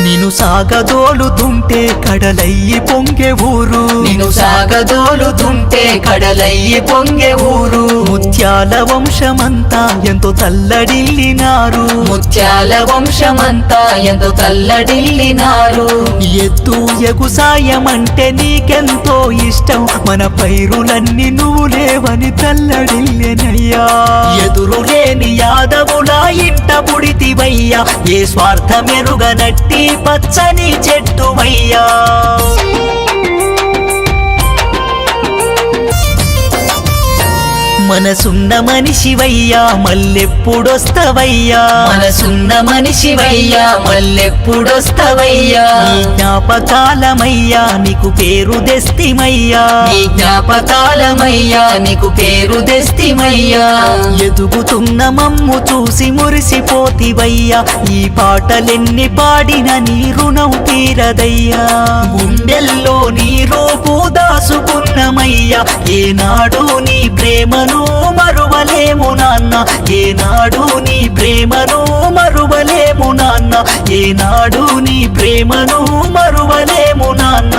నిన్ను సాగదోలుతుంటే కడలయ్యి పొంగే ఊరు, నిన్ను సాగదోలుతుంటే కడలయ్యి పొంగే ఊరు. ముత్యాల వంశమంతా ఎంతో తల్లడిల్లినారు, ముత్యాల వంశమంతా ఎంతో తల్లడిల్లినారు. ఎత్తు ఎగుసాయమంటే నీకెంతో ఇష్టం, మన పైరులన్నీ నువ్వు లేవని తల్లడిల్లెనయ్యా. ఎదురు లేని యాదవులా ఇంట పుడితివయ్యా, ఏ స్వార్థమెరుగనట్టి పచ్చని చెట్టువయ్యా. మనసున్న మనిషివయ్యా మల్లెప్పుడొస్తవయ్యా, మనసున్న మనిషివయ్యా మల్లెప్పుడొస్తవయ్యా. నీ జ్ఞాపకాలమయ్యా నీకు పేరు తెస్తిమయ్యా, నీ జ్ఞాపకాలమయ్యా నీకు పేరు తెస్తిమయ్యా. ఎదుగుతున్న మమ్ము చూసి మురిసిపోతివయ్యా, ఈ పాటలెన్ని పాడిన నీ రుణం తీరదయ్యా. గుండెల్లో నీ రూపు దాసుకున్నమయ్యా, ఏనాడు నీ ప్రేమను మరువలేము నాన్న, ఏనాడు నీ ప్రేమను మరువలేము నాన్న, ఏనాడు నీ ప్రేమను మరువలేము నాన్న.